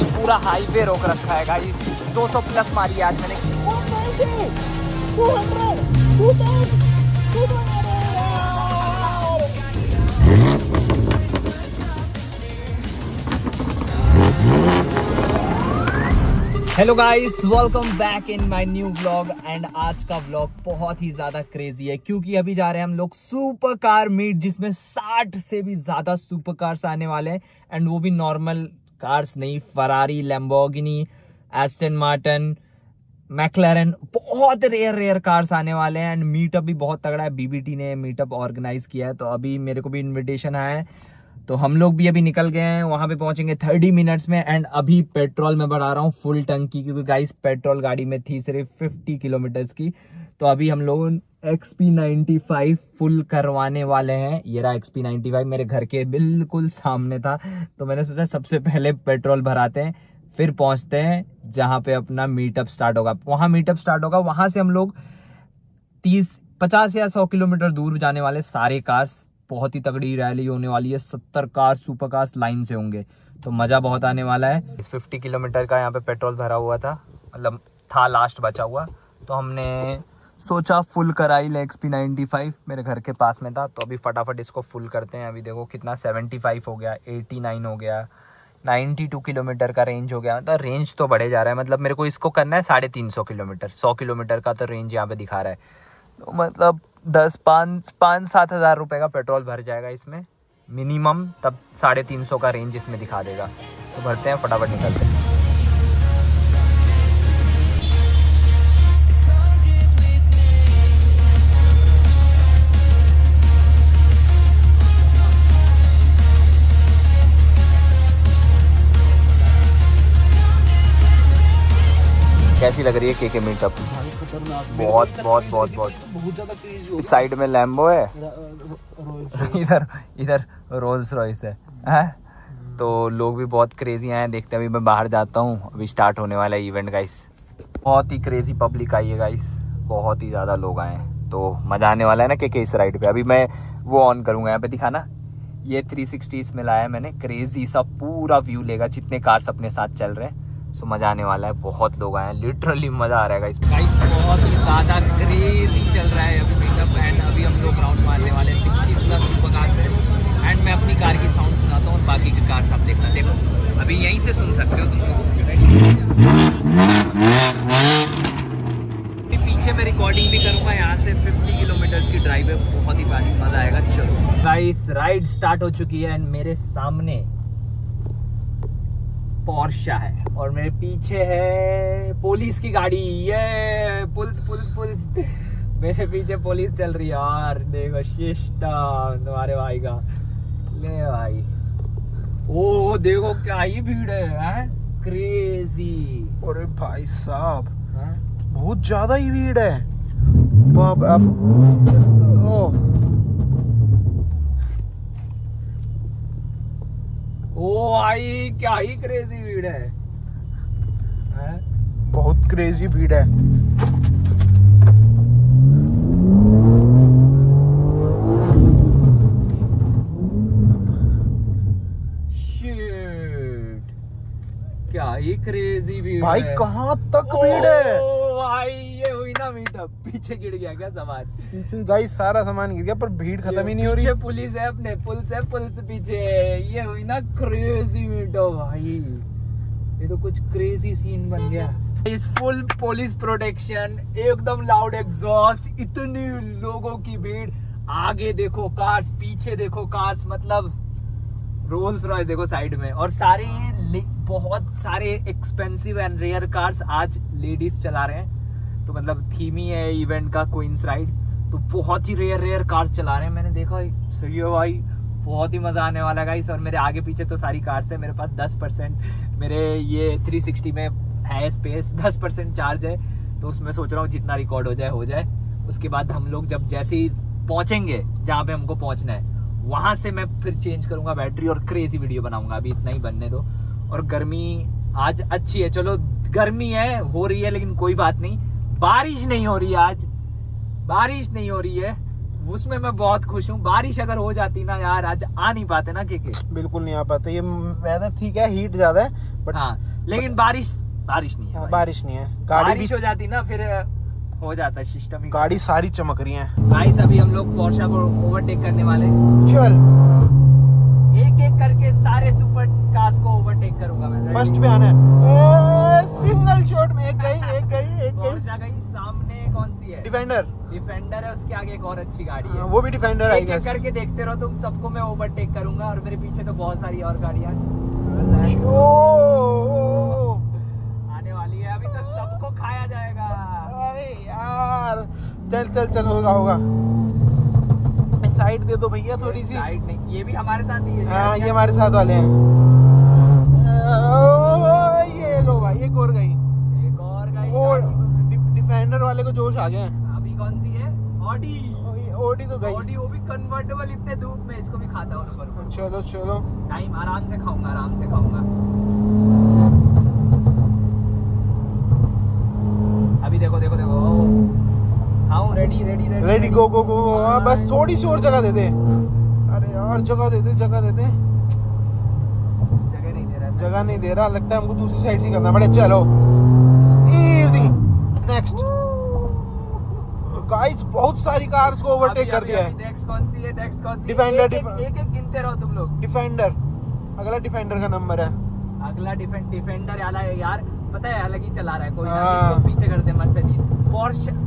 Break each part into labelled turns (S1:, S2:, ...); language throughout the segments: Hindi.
S1: पूरा हाईवे रोक रखा है गाइस। 200 प्लस मारी है आज मैंने। Hello guys, welcome back in my new vlog. And आज का व्लॉग बहुत ही ज्यादा क्रेजी है क्योंकि अभी जा रहे हैं हम लोग सुपर कार मीट, जिसमें 60 से भी ज्यादा सुपर कार्स आने वाले हैं। एंड वो भी नॉर्मल कार्स नहीं, Ferrari, Lamborghini, Aston Martin, McLaren, बहुत रेयर कार्स आने वाले हैं। एंड मीटअप भी बहुत तगड़ा है, बीबीटी ने मीटअप ऑर्गेनाइज किया है, तो अभी मेरे को भी इन्विटेशन आया है, तो हम लोग भी अभी निकल गए हैं। वहां पे पहुंचेंगे 30 मिनट्स में। एंड अभी पेट्रोल में बढ़ा रहा हूँ फुल टंकी, क्योंकि गाइस पेट्रोल गाड़ी में थी सिर्फ 50 किलोमीटर्स की। तो अभी हम लोग XP95 फुल करवाने वाले हैं। ये रहा XP95 मेरे घर के बिल्कुल सामने था, तो मैंने सोचा सबसे पहले पेट्रोल भराते हैं, फिर पहुंचते हैं जहां पे अपना मीटअप स्टार्ट होगा। वहां मीटअप स्टार्ट होगा, वहां से हम लोग 50 या 100 किलोमीटर दूर जाने वाले। सारे कार्स, बहुत ही तगड़ी रैली होने वाली है। 70 कार सुपर कार्स लाइन से होंगे, तो मजा बहुत आने वाला है। 50 किलोमीटर का यहाँ पे पेट्रोल भरा हुआ था, मतलब था लास्ट बचा हुआ, तो हमने सोचा फुल कराई ले। XP95 मेरे घर के पास में था, तो अभी फटाफट इसको फुल करते हैं। अभी देखो कितना 75 हो गया, 89 हो गया, 92 किलोमीटर का रेंज हो गया। मतलब रेंज तो बढ़े जा रहा है, मतलब मेरे को इसको करना है 350 किलोमीटर। 100 किलोमीटर का तो रेंज यहाँ पे दिखा रहा है, तो मतलब 5-7 हज़ार रुपये का पेट्रोल भर जाएगा इसमें मिनिमम, तब 350 का रेंज इसमें दिखा देगा। तो भरते हैं, फटाफट निकलते हैं। कैसी लग रही है केके मीटअप? बहुत ज्यादा क्रेजी। इस साइड में लैम्बो है, इधर रोल्स रॉयस है। तो लोग भी बहुत क्रेजी आए हैं। देखते हैं, अभी मैं बाहर जाता हूँ, अभी स्टार्ट होने वाला है इवेंट गाइस। बहुत ही क्रेजी पब्लिक आई है गाइस, बहुत ही ज़्यादा लोग आए हैं, तो मज़ा आने वाला है ना केके इस राइड पे। अभी मैं वो ऑन करूँगा, यहाँ पे दिखाना, ये 360 इसमें लाया है मैंने। क्रेजी सा पूरा व्यू लेगा, जितने कार्स अपने साथ चल रहे हैं। सो मज़ा आने वाला है, बहुत लोग आए हैं, लिटरली मज़ा आ रहा है गाइस। बहुत ही ज़्यादा क्रेजी चल रहा है अभी मीटअप। एंड अभी हम लोग राउंड मारने वाले 60 प्लस सुपर कार्स है। एंड मैं अपनी कार की साउंड सुनाता हूँ और बाकी के कार्स आप देखना। देखो अभी यहीं से सुन सकते हो तुम लोग। पीछे मैं रिकॉर्डिंग भी करूँगा, यहाँ से 50 किलोमीटर की ड्राइव है, बहुत ही मज़ा आएगा। चलो गाइस, राइड स्टार्ट हो चुकी है। एंड मेरे सामने पोर्शा है और मेरे पीछे है पुलिस की गाड़ी। ये पुलिस मेरे पीछे पुलिस चल रही है। यार देखो सिस्टम तुम्हारे भाई का, ले भाई। ओ देखो क्या ही भीड़ है, क्रेजी।
S2: अरे भाई साहब, बहुत ज्यादा ही भीड़ है। बाप अब
S1: ओ भाई क्या ही क्रेजी भीड़ है?
S2: बहुत क्रेजी भीड़ है।
S1: शिट, क्या ही क्रेजी भीड़
S2: भाई
S1: है
S2: कहाँ तक भीड़ है?
S1: ओ भाई, ये हुई ना मीटअप। पीछे गिर गया क्या सामान?
S2: पीछे गाइस सारा सामान गिर गया, पर भीड़ खत्म ही नहीं हो रही।
S1: पीछे पुलिस है, अपने पुलिस पीछे। ये हुई ना क्रेजी मीटअप भाई, ये तो कुछ क्रेजी सीन बन गया। इस फुल पुलिस प्रोटेक्शन, एकदम लाउड एग्जॉस्ट, इतनी लोगों की भीड़। आगे देखो कार्स, पीछे देखो कार्स, मतलब रोल्स रॉयस देखो साइड में। और सारे बहुत सारे एक्सपेंसिव एंड रेयर कार्स आज लेडीज चला रहे हैं, तो मतलब थीम ही है इवेंट का क्वींस राइड, तो बहुत ही रेयर कार्स चला रहे हैं। मैंने देखा, सही है भाई, बहुत ही मजा आने वाला है गाइस। और मेरे आगे पीछे तो सारी कार्स है, मेरे पास 10% मेरे ये 360 में है स्पेस, 10% चार्ज है, तो उसमें सोच रहा हूँ जितना रिकॉर्ड हो जाए। उसके बाद हम लोग जब जैसे ही पहुंचेंगे जहाँ पे हमको पहुंचना है, वहां से मैं फिर चेंज करूंगा बैटरी और क्रेजी वीडियो बनाऊंगा। अभी इतना ही बनने दो। और गर्मी आज अच्छी है, चलो गर्मी है, हो रही है, लेकिन कोई बात नहीं, बारिश नहीं हो रही है आज, बारिश नहीं हो रही है, उसमें मैं बहुत खुश हूँ। बारिश अगर हो जाती ना यार, आज आ नहीं पाते ना के
S2: बिल्कुल नहीं आ पाते। ये वेदर ठीक है, हीट ज्यादा है बट
S1: हाँ, लेकिन बारिश नहीं है भाई।
S2: बारिश नहीं है। गाड़ी भी
S1: बारिश हो जाती ना फिर हो जाता है सिस्टम ही।
S2: गाड़ी सारी चमक रही है।
S1: गाइस अभी हम लोग पोर्शा को ओवरटेक करने वाले हैं।
S2: चल
S1: एक एक करके सारे सुपर कार्स को ओवरटेक करूंगा मैं।
S2: फर्स्ट पे आना है। सिंगल शॉट में एक गई।
S1: पोर्शा गई। सामने कौन सी है? डिफेंडर है। उसके आगे एक और अच्छी गाड़ी है,
S2: वो भी डिफेंडर आई
S1: एक एक करके देखते रहो तुम, सबको मैं ओवरटेक करूंगा। और मेरे पीछे तो बहुत सारी और गाड़ियां आने वाली है। अभी तो सबको खाया जाएगा।
S2: अरे यार चल होगा। साइड दे दो भैया थोड़ी सी।
S1: साइड नहीं, ये भी हमारे साथ ही है।
S2: हाँ ये हमारे साथ वाले हैं। ये लो भाई, एक और गई। डिफेंडर वाले को जोश आ गया।
S1: अभी कौन सी है?
S2: ऑडी तो गई।
S1: ऑडी, वो भी कन्वर्टेबल इतने धूप में। इसको भी खाता हूँ।
S2: चलो
S1: टाइम आराम से खाऊंगा। अभी देखो हाँ रेडी
S2: गो बस थोड़ी सी और जगह दे दे। अरे यार जगह दे दे। जगह नहीं दे रहा, लगता है हमको दूसरी साइड से करना पड़े। चलो इजी। नेक्स्ट गाइस, बहुत सारी कार्स को ओवरटेक कर दिया है।
S1: नेक्स्ट कौन सी है?
S2: डिफेंडर।
S1: एक गिनते रहो तुम लोग।
S2: डिफेंडर, अगला डिफेंडर का नंबर है।
S1: अगला डिफेंडर वाला है यार, पता है अलग ही चला रहा है कोई ना। इसको पीछे करते मर्सिडीज।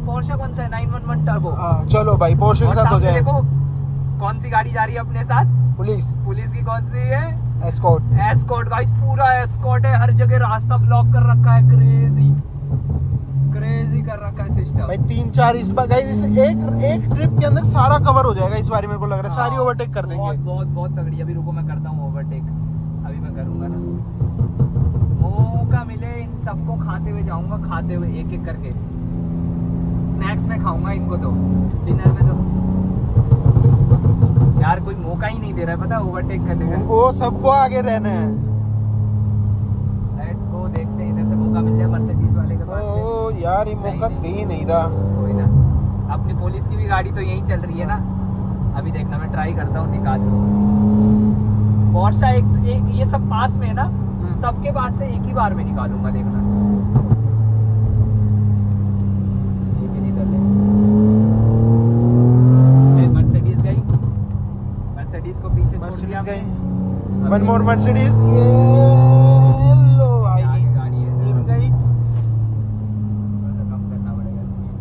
S1: पोर्शा कौन सा है? 911 टर्बो।
S2: चलो भाई पोर्शे के साथ हो जाए।
S1: देखो कौन सी गाड़ी जा रही है अपने साथ? पुलिस की कौन सी है? एस्कॉर्ट गाइस, पूरा एस्कॉर्ट है। हर जगह रास्ता ब्लॉक कर रखा है। क्रेजी कर रखा है सिस्टम
S2: भाई। 3-4 इस बार गाइस, एक ट्रिप के अंदर सारा कवर हो जाएगा इस बार। मेरे को लग रहा है सारी ओवरटेक कर देंगे।
S1: बहुत तगड़ी। अभी रुको मैं करता हूँ ओवरटेक। अभी मैं करूंगा ना, मौका मिले इन सबको खाते हुए जाऊंगा। एक एक करके स्नैक्स में खाऊंगा इनको। तो डिनर में तो यार कोई मौका ही नहीं दे रहा है, पता है ओवरटेक करने का।
S2: वो सबको आगे रहना है।
S1: लेट्स गो, देखते हैं इधर से मौका मिल जाए मर्सिडीज वाले के पास से।
S2: ओ यार ये मौका दे ही नहीं रहा।
S1: कोई ना, अपनी पुलिस की भी गाड़ी तो यहीं चल रही है ना। अभी देखना, मैं ट्राई करता हूँ निकाल लूँ। पोर्शा एक ये सब पास में है ना, सबके पास से एक ही बार में निकालूंगा। देखना ये भी निकल ले। मर्सिडीज को पीछे छोड़ दिया।
S2: One more Mercedes. ये लो भाई,
S1: गाड़ी है।
S2: ये भी गई।
S1: कम करना पड़ेगा स्पीड,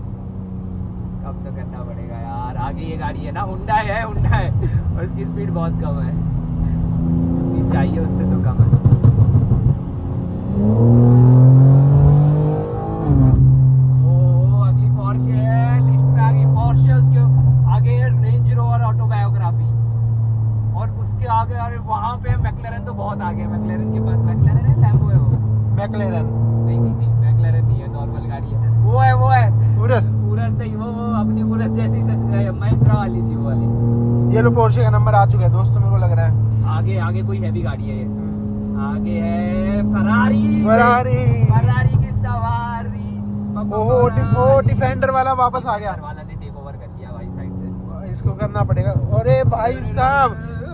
S1: कम तो करना पड़ेगा यार। आगे ये गाड़ी है ना, हुंडा है और इसकी स्पीड बहुत कम है। चाहिए उससे तो कम है। अगली पोर्शे है, लिस्ट में आ गई पोर्शे। उसके आगे रेंज रोवर ऑटोबायोग्राफी, और उसके आगे अरे वहां पे मैक्लेरन तो बहुत आगे है। मैक्लेरन के पास मैक्लेरन है, लैम्बो है वो।
S2: मैक्लेरन
S1: नहीं मैक्लेरन नहीं है, नॉर्मल गाड़ी है। वो है
S2: उरस
S1: नहीं, वो अपनी उरस जैसी महिंद्रा वाली थी वो वाली।
S2: ये लो पोर्शे का नंबर आ चुका है दोस्तों, मेरे को लग रहा है।
S1: आगे कोई हैवी गाड़ी है ये। आगे है फरारी की सवारी।
S2: ओहो डिफेंडर वाला वापस आ गया।
S1: वाला ने टेक ओवर कर लिया भाई साइड से।
S2: इसको करना पड़ेगा। अरे भाई साहब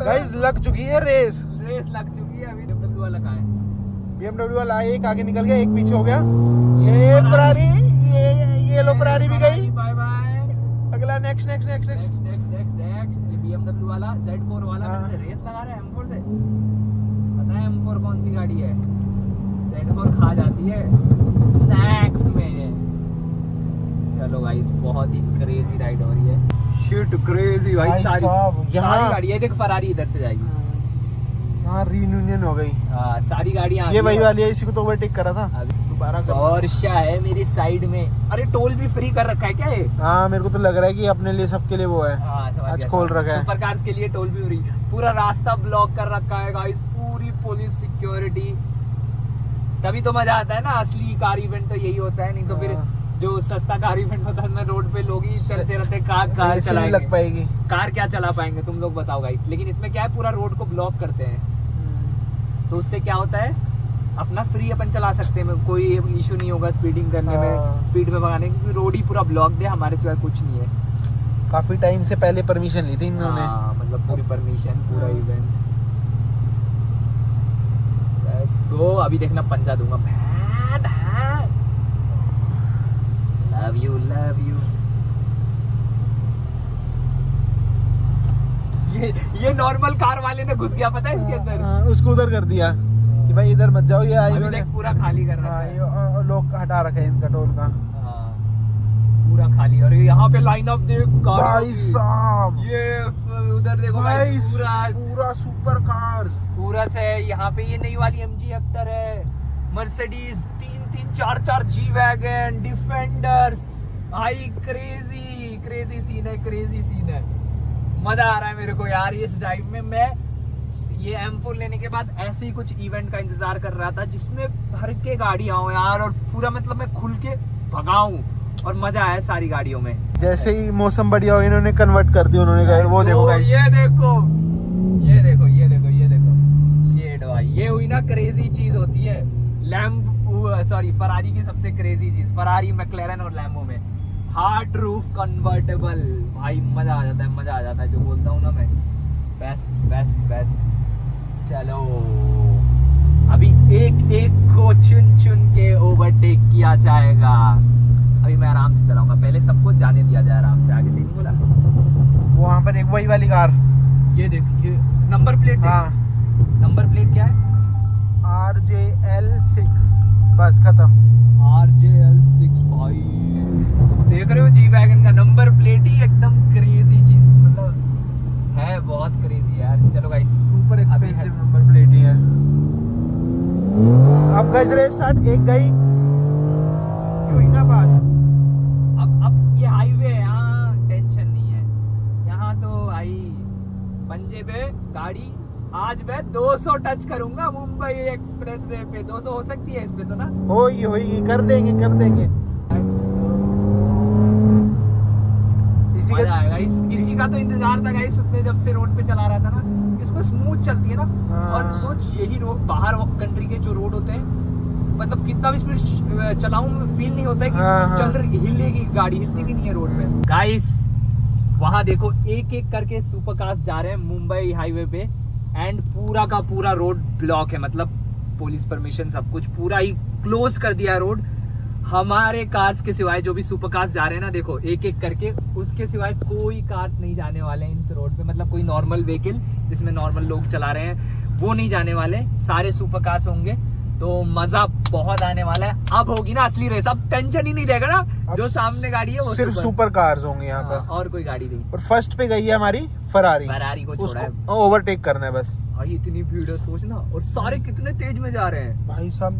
S2: गाइस, लग चुकी है रेस
S1: लग चुकी है। अभी BMW वाला कहाँ है?
S2: BMW वाला एक आगे निकल गया, एक पीछे हो गया। ये फरारी, ये लो फरारी भी गई।
S1: Bye bye.
S2: अगला नेक्स्ट।
S1: ये BMW वाला Z4 वाला मेरे से रेस लगा रहा है M4 से। पता है M4 कौन सी गाड़ी है? Z4 खा जाती है स्नैक्स में। चलो गाइस, बहुत ही क्रेजी राइड हो रही है। शिट क्रेजी भाई। सारी गाड़ी है। देख फरारी इधर से जाएगी।
S2: यहाँ रीयूनियन हो गई।
S1: हाँ सारी गाड़ियाँ।
S2: ये वही वाली है, इसी को तो ओवरटेक करा था। दोबारा
S1: पोर्शा है मेरी साइड में। अरे टोल भी फ्री कर रखा है क्या ये?
S2: हाँ मेरे को तो लग रहा है कि अपने लिए सबके लिए वो है। आज खोल रखा है।
S1: सुपर कार्स के लिए टोल भी फ्री। पूरा रास्ता ब्लॉक कर रखा है गाइस, पूरी पुलिस सिक्योरिटी। तभी तो मजा आता है ना। असली कार इवेंट तो यही होता है, नहीं तो फिर जो सस्ता कार इवेंट होता है उसमें रोड पे लोग ही चलते रहते। कार चलाएंगे,
S2: लग पाएगी
S1: कार क्या चला पाएंगे तुम लोग बताओ गाइस। लेकिन इसमें क्या है, पूरा रोड को ब्लॉक करते हैं। तो उससे क्या होता है, अपना फ्री अपन चला सकते हैं, कोई इशू नहीं होगा स्पीडिंग करने में, स्पीड में भगाने, क्योंकि रोड ही पूरा ब्लॉक है, हमारे सिवाय कुछ नहीं है।
S2: काफी टाइम से पहले परमिशन ली थी इन्होंने।
S1: हाँ, मतलब पूरी परमिशन, पूरा इवेंट। Let's go. अभी देखना पंजा दूंगा। Love you love you. ये नॉर्मल कार वाले ने घुस गया, पता है इसके अंदर।
S2: हाँ, उसको उधर कर दिया कि भाई इधर मत जाओ। ये
S1: अभी देख पूरा खाली कर रहा है।
S2: ये लोग हटा रखे हैं इनका टोल का।
S1: हाँ, पूरा खाली। और यहाँ पे लाइन अप देख
S2: भाई साहब,
S1: ये उधर देखो
S2: भाई
S1: पूरा
S2: पूरा सुपर कार्स
S1: पूरा से। यहाँ पे ये नई वाली MG हेक्टर है, मर्सिडीज 3-4 जी वैगन, डिफेंडर्स। भाई क्रेजी सीन है, क्रेजी सीन है। मजा आ रहा है मेरे को यार इस ड्राइव में। मैं ये M4 लेने के बाद ऐसे ही कुछ इवेंट का इंतजार कर रहा था जिसमें भर के गाड़ियां हो यार, और पूरा मतलब मैं खुल के भगाऊं, और मजा आया सारी गाड़ियों में।
S2: जैसे ही मौसम बढ़िया हो इन्होंने कन्वर्ट कर दिया। उन्होंने कहा वो देखो गाइस,
S1: ये देखो शेड भाई। ये हुई ना क्रेजी चीज होती है। फरारी की सबसे क्रेजी चीज, फरारी, मैक्लेरन और लैम्बो में हार्ड रूफ कन्वर्टेबल। भाई मजा आ जाता है जो बोलता हूँ ना मैं। बेस्ट। चलो अभी एक को चुन के ओवरटेक किया जाएगा। अभी मैं आराम से चलाऊंगा, पहले सबको जाने दिया जाए आराम से। आगे से नहीं बोला।
S2: वहाँ पर एक वही वाली कार,
S1: ये देख, ये नंबर प्लेट।
S2: हाँ,
S1: नंबर प्लेट क्या है?
S2: RJL6। बस खत्म।
S1: RJL6 भाई, देख रहे हो जी वैगन का नंबर प्लेट ही एकदम क्रेजी चीज, मतलब है बहुत क्रेजी यार। चलो guys,
S2: super expensive number plate ही है। अब गज रहे स्टार्ट, एक गई हुई ना बात।
S1: अब ये हाईवे है, यहाँ टेंशन नहीं है। यहाँ तो भाई पंजे पे गाड़ी आज मैं 200 टच करूंगा मुंबई एक्सप्रेस वे पे। 200 हो सकती है इस पे तो ना?
S2: होगी, कर देंगे।
S1: इसी का तो इंतजार था गाइस, उतने जब से रोड पे चला रहा था ना। इसको स्मूथ चलती है ना।
S2: हाँ।
S1: और सोच, यही रोड बाहर कंट्री के जो रोड होते हैं, मतलब कितना भी स्पीड चलाऊं फील नहीं होता है कि
S2: हाँ।
S1: चल रही, हिलेगी गाड़ी, हिलती भी नहीं है रोड पे। गाइस वहां देखो एक करके सुपर कार्स जा रहे हैं मुंबई हाईवे पे, एंड पूरा का पूरा रोड ब्लॉक है। मतलब पुलिस परमिशन सब कुछ पूरा ही क्लोज कर दिया है रोड। हमारे कार्स के सिवाय जो भी सुपर कार्स जा रहे हैं ना, देखो एक करके, उसके सिवाय कोई कार्स नहीं जाने वाले हैं इस रोड पे। मतलब कोई नॉर्मल व्हीकल जिसमें नॉर्मल लोग चला रहे हैं वो नहीं जाने वाले, सारे सुपर कार्स होंगे। तो मजा बहुत आने वाला है। अब होगी ना असली रेस, अब टेंशन ही नहीं रहेगा ना। जो सामने गाड़ी है वो
S2: सिर्फ सुपर कार्स होंगे यहाँ पर,
S1: और कोई गाड़ी नहीं।
S2: और फर्स्ट पे गई है हमारी फरारी
S1: को छोड़ा है।
S2: उसको ओवरटेक करना है बस।
S1: भाई इतनी भीड़ है सोचना, और सारे कितने तेज में जा रहे हैं
S2: भाई साहब।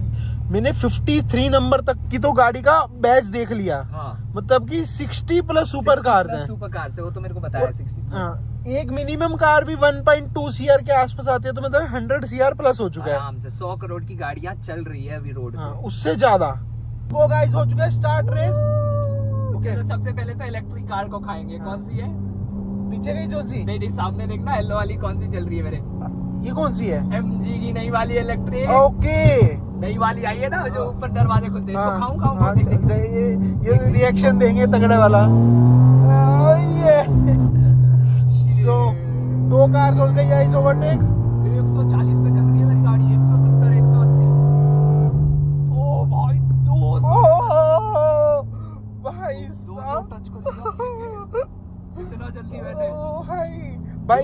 S2: मैंने 53 नंबर तक की तो गाड़ी का बैच देख लिया।
S1: हाँ,
S2: मतलब कि 60 प्लस सुपर कार्स हैं।
S1: सुपर कार्स है वो तो मेरे को बताया 60।
S2: हाँ, एक मिनिमम कार भी 1.2 CR के आसपास आती है, तो मतलब 100 CR प्लस हो चुका है
S1: आराम से। 100 करोड़ की गाड़ियां चल रही है अभी रोड
S2: हाँ,
S1: पे।
S2: उससे ज्यादा। तो गाइस हो चुका है स्टार्ट रेस। ओके,
S1: तो सबसे पहले तो इलेक्ट्रिक कार को खाएंगे। कौन सी है?
S2: पीछे गई कौन सी?
S1: नहीं, सामने देखना, येलो वाली कौन सी चल रही है मेरे?
S2: ये कौन सी है?
S1: MG की नई वाली इलेक्ट्रिक।
S2: ओके,
S1: नई वाली आई है ना, जो ऊपर दरवाजे खुलते हैं। इसको खाऊं
S2: हाँ,
S1: देख देख।
S2: ये रिएक्शन देंगे तगड़े वाला। ये दो कार हो गई है इस ओवरटेक।
S1: 140 पे चल रही है मेरी गाड़ी, 170, 180। ओ भाई 200
S2: भाई साहब,
S1: टच कर दिया। इतना जल्दी बैठे
S2: भाई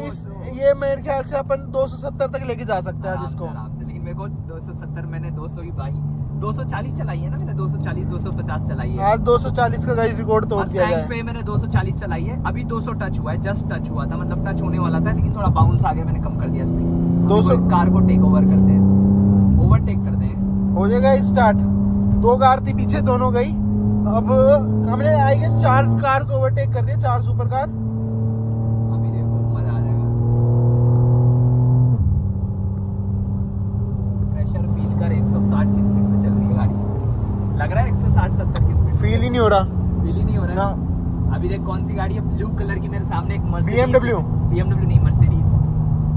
S2: ये मेरे ख्याल से अपन 270 तक लेके जा सकते हैं जिसको।
S1: आराम से। लेकिन मेरे को 270, मैंने 200 ही भाई 240 चलाई है ना मैंने। 240, 250 चलाई है
S2: आज 240 का गाइस रिकॉर्ड तोड़ दिया
S1: टाइम
S2: जाए।
S1: पे मैंने 240 चलाई है। अभी 200 टच हुआ है, जस्ट टच हुआ था, मतलब टच होने वाला था, लेकिन थोड़ा बाउंस आ गया, मैंने कम कर दिया स्पीड।
S2: 200
S1: कार को टेक ओवर करते हैं, ओवरटेक करते हैं।
S2: हो जाएगा स्टार्ट। दो कार थी पीछे, दोनों गई। अब हमने आई गेस 4 कार्स ओवरटेक कर दिए, 4 सुपर कार।
S1: अभी देखो मजा आ जाएगा। प्रेशर फील कर, 160 की स्पीड पे चल रही है गाड़ी। लग रहा है 160-70 की स्पीड।
S2: फील ही नहीं हो रहा।
S1: फील ही नहीं हो रहा
S2: ना।
S1: है। अभी देख कौन सी गाड़ी है, ब्लू कलर की, मेरे सामने एक मर्सिडीज।
S2: BMW
S1: नहीं, मर्सिडीज।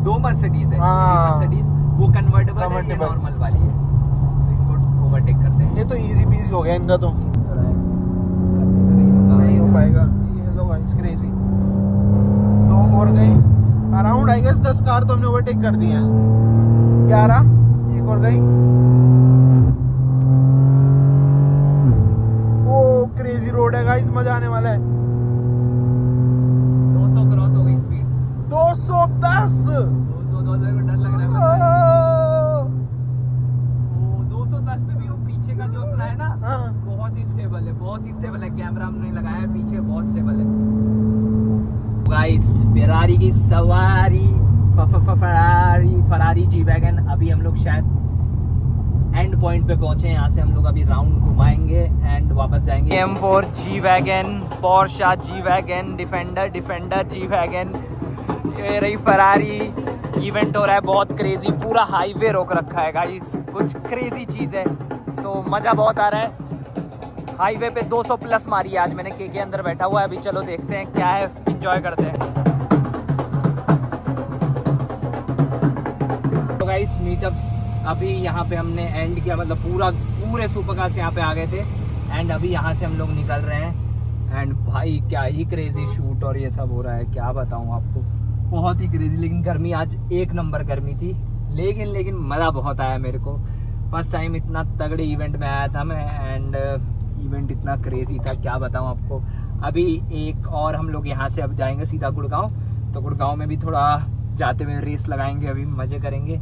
S1: 2 मर्सिडीज है।
S2: हाँ।
S1: मर्सिडीज वो कन्वर्टेबल है, ये नॉर्मल वाली है। तो इनको ओवरटेक करते हैं।
S2: ये तो इजी पीजी हो गया इनका तो।
S1: नहीं
S2: नहीं हो पाएगा। ये लो गाइस क्रेजी। और गई अराउंड आई गेस 10 कार तो हमने ओवरटेक कर दी हैं। 11 एक और गई। ओ क्रेजी रोड है गाइस, मजा आने वाला है।
S1: 200 क्रॉस हो गई स्पीड।
S2: 210
S1: 200 को डर लग रहा है। वो 210 पे भी वो पीछे का जो अपना है ना, बहुत ही स्टेबल है, बहुत ही स्टेबल है। कैमरा हमने लगाया है पीछे, बहुत स्टेबल है गाइस। फेरारी की सवारी, फरारी जी वैगन। अभी हम लोग शायद एंड पॉइंट पे पहुंचे हैं। यहाँ से हम लोग अभी राउंड घुमाएंगे एंड वापस जाएंगे। M4 G wagon, Portia G wagon, defender G wagon, ये रही फरारी। इवेंट हो रहा है बहुत क्रेजी, पूरा हाईवे रोक रखा है गाइस, कुछ क्रेजी चीज है। सो मजा बहुत आ रहा है। हाईवे पे 200 प्लस मारी है आज मैंने। के अंदर बैठा हुआ है। अभी चलो देखते हैं क्या है, एंजॉय करते हैं। तो गाइस मीटअप्स अभी यहाँ पे हमने एंड किया, मतलब पूरे सुपरकार से यहाँ पे आ गए थे एंड अभी यहाँ से हम लोग निकल रहे हैं। एंड भाई क्या ही क्रेजी शूट और ये सब हो रहा है, क्या बताऊँ आपको, बहुत ही क्रेजी। लेकिन गर्मी आज एक नंबर गर्मी थी, लेकिन मज़ा बहुत आया मेरे को। फर्स्ट टाइम इतना तगड़े इवेंट में आया था मैं एंड इवेंट इतना क्रेजी था, क्या बताऊँ आपको। अभी एक और हम लोग यहाँ से अब जाएंगे सीधा गुड़गांव। तो गुड़गांव में भी थोड़ा जाते हुए रेस लगाएंगे, अभी मज़े करेंगे।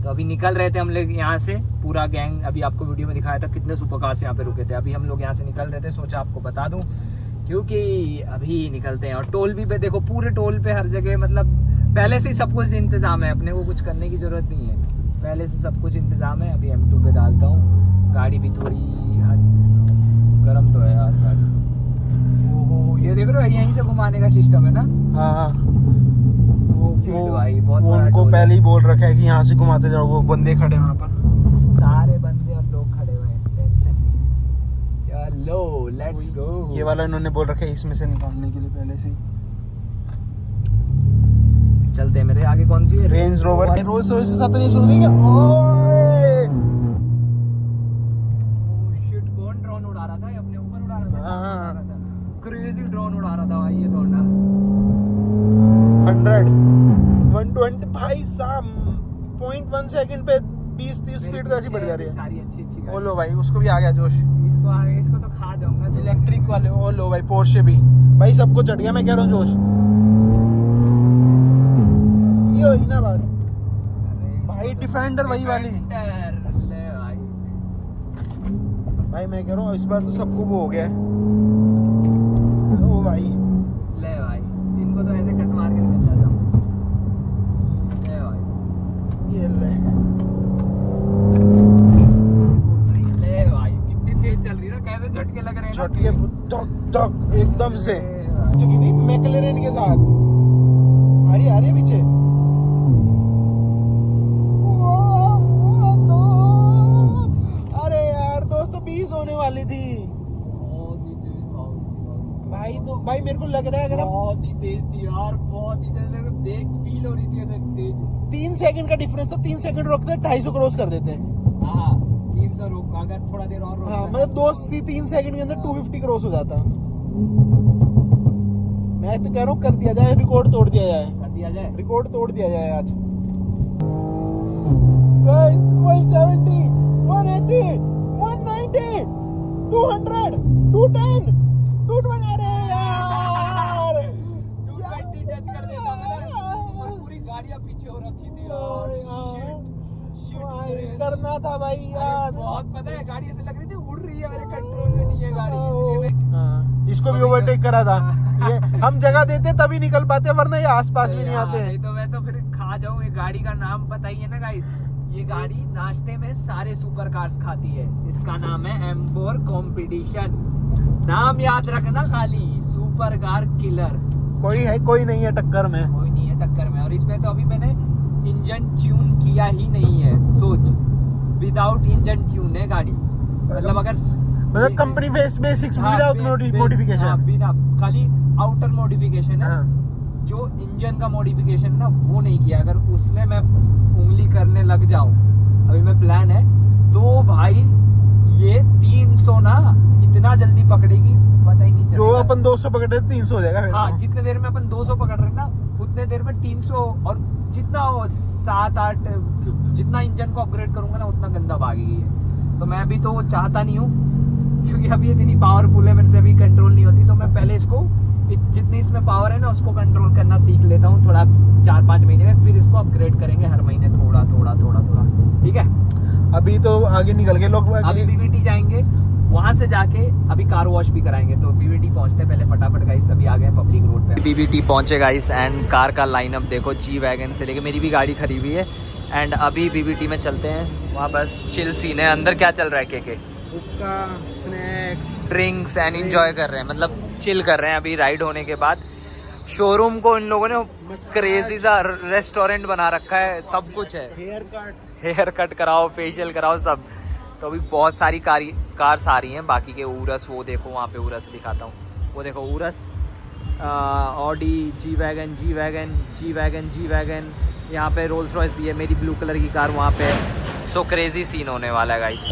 S1: तो अभी निकल रहे थे हम लोग यहाँ से, पूरा गैंग। अभी आपको वीडियो में दिखाया था कितने सुपर कार्स यहाँ पे रुके थे। अभी हम लोग यहाँ से निकल रहे थे, सोचा आपको बता दूँ क्योंकि अभी निकलते हैं। और टोल भी पे देखो, पूरे टोल पे हर जगह मतलब पहले से ही सब कुछ इंतजाम है, अपने को कुछ करने की ज़रूरत नहीं है, पहले से सब कुछ इंतजाम है। अभी M2 पे डालता हूँ, गाड़ी भी थोड़ी गर्म तो है यार गाड़ी। ओहो ये देख रहे हो, यहीं से घुमाने का सिस्टम है ना।
S2: हाँ
S1: भाई बहुत
S2: वो
S1: बड़ा
S2: उनको
S1: टोल
S2: पहले ही बोल रखा है कि यहाँ से घुमाते जाओ। वो बंदे खड़े वहाँ पर,
S1: सारे बंदे और लोग खड़े हुए हैं, टेंशन नहीं। चलो लेट्स गो।
S2: ये वाला इन्होंने बोल रखा है इसमें से निकालने के लिए पहले से ही।
S1: चलते हैं। मेरे आगे कौन सी है?
S2: Range rover. रोल्स रॉयस के साथ नहीं सुन रही क्या? ओए
S1: शिट, कौन ड्रोन उड़ा रहा था? ये अपने ऊपर उड़ा रहा था।
S2: हाँ।
S1: क्रेजी ड्रोन उड़ा रहा था भाई ये ड्रोन।
S2: 100 120 भाई साहब, 0.1 सेकंड पे 20-30 स्पीड तो ऐसी बढ़ जा रही है।
S1: सारी अच्छी
S2: ओ लो भाई, उसको भी आ गया जोश।
S1: इसको तो खा जाऊंगा।
S2: इलेक्ट्रिक वाले, ओ लो भाई, पोर्शे भी भाई, सबको चढ़ गया। मैं कह रहा हूँ जोश, ये ही ना बात भाई। डिफेंडर वही वाली
S1: ले
S2: भाई, मैं कह रहा हूँ इस बार तो सबको वो हो गया है। ओ भाई
S1: ले भाई, इनको तो ऐसे कट मार के निकल जाता हूँ। ले भाई,
S2: ये
S1: ले भाई, कितनी तेज चल रही है ना, कैसे झटके लग रहे हैं।
S2: झटके धक धक एकदम से। चुकी थी मैकलेरन के साथ। आ रही है पीछे। अरे यार 220 होने वाली थी भाई। तो भाई मेरे को लग रहा है अगर
S1: बहुत ही तेज थी यार, बहुत ही तेज। देख फील हो रही थी अगर तेज।
S2: 3 सेकंड का डिफरेंस था, 3 सेकंड रोकते 250 क्रॉस कर देते।
S1: हाँ 300 रोक, अगर थोड़ा देर और रोक।
S2: हाँ मतलब 2-3 सेकंड के अंदर 250 क्रॉस हो जाता। मैं तो कह रहा हूँ कर दिया जाए, रिकॉर्ड तोड़ दिया जाए। रिकॉर्ड तोड़ दिया जाए आज। 170, 180, 190, 200, 210, 220। अरे यार
S1: 220 टच कर देता मैंने, और पूरी गाड़ियां पीछे हो रखी थी यार। शिट
S2: करना था भाई यार।
S1: बहुत पता है, गाड़ी ऐसे लग रही थी उड़ रही है, मेरे कंट्रोल में नहीं है गाड़ी, इसलिए मैं
S2: इसको भी ओवरटेक करा था। ये हम जगह देते तभी निकल पाते, वरना ये आसपास भी नहीं आते।
S1: नहीं तो मैं तो फिर खा जाऊं। ये गाड़ी का नाम पता ही है ना गाइस, ये गाड़ी नाश्ते में सारे सुपर कार्स खाती है। इसका नाम है M4 कॉम्पिटिशन। नाम याद रखना खाली, सुपर कार किलर।
S2: कोई नहीं है टक्कर में,
S1: कोई नहीं है टक्कर में। और इसमें तो अभी मैंने इंजन ट्यून किया ही नहीं है, सोच। विदाउट इंजन ट्यून है गाड़ी, मतलब अगर
S2: मतलब कंपनी बेसिक्स विदाउट मॉडिफिकेशन,
S1: बिना, खाली आउटर मॉडिफिकेशन है।
S2: हाँ।
S1: जो इंजन का मॉडिफिकेशन ना वो नहीं किया। अगर उसमें मैं उंगली करने लग जाऊं, अभी मैं प्लान है तो भाई ये 300 ना इतना जल्दी पकड़ेगी पता ही नहीं चलेगा।
S2: जो अपन 200 पकड़े 300 हो जाएगा फिर।
S1: हाँ, जितने देर में अपन 200 पकड़ रहे हैं ना, उतने देर में 300, और जितना 7-8 जितना इंजन को अपग्रेड करूंगा ना, उतना गंदा भागेगी है। तो मैं अभी तो चाहता नहीं हूँ, क्योंकि अभी इतनी पावरफुल है, मेरे से अभी कंट्रोल नहीं होती। तो मैं पहले इसको जितनी इसमें पावर है ना, उसको कंट्रोल करना सीख लेता हूँ थोड़ा, 4-5 महीने में। फिर इसको अपग्रेड करेंगे हर महीने, थोड़ा थोड़ा थोड़ा थोड़ा, ठीक है।
S2: अभी तो आगे निकल गए लोग।
S1: अभी बीबीटी जाएंगे, वहां से जाके अभी कार वॉश भी कराएंगे। तो बीबीटी पहुंचते हैं पहले फटाफट गाइस, अभी आ गए पब्लिक रोड पे। बीबीटी पहुंचे गाइस, एंड कार का लाइनअप देखो, जी वैगन से लेके मेरी भी गाड़ी खड़ी हुई है। एंड अभी बीबीटी में चलते हैं, वहाँ बस चिल सीन है। अंदर क्या चल रहा है, के
S2: हुक्का, स्नैक्स,
S1: ड्रिंक्स एंड एंजॉय कर रहे हैं, मतलब चिल कर रहे हैं अभी राइड होने के बाद। शोरूम को इन लोगों ने क्रेजी सा रेस्टोरेंट बना रखा है, सब कुछ है। हेयर कट कराओ, फेशियल कराओ, सब। तो अभी बहुत सारी कार्स आ रही हैं। बाकी के उरस, वो देखो वहाँ पे उरस दिखाता हूँ, वो देखो उरस, ऑडी, जी वैगन, यहाँ पे रोल्स रॉयस भी है, मेरी ब्लू कलर की कार वहाँ पे। सो क्रेजी सीन होने वाला है गाइस।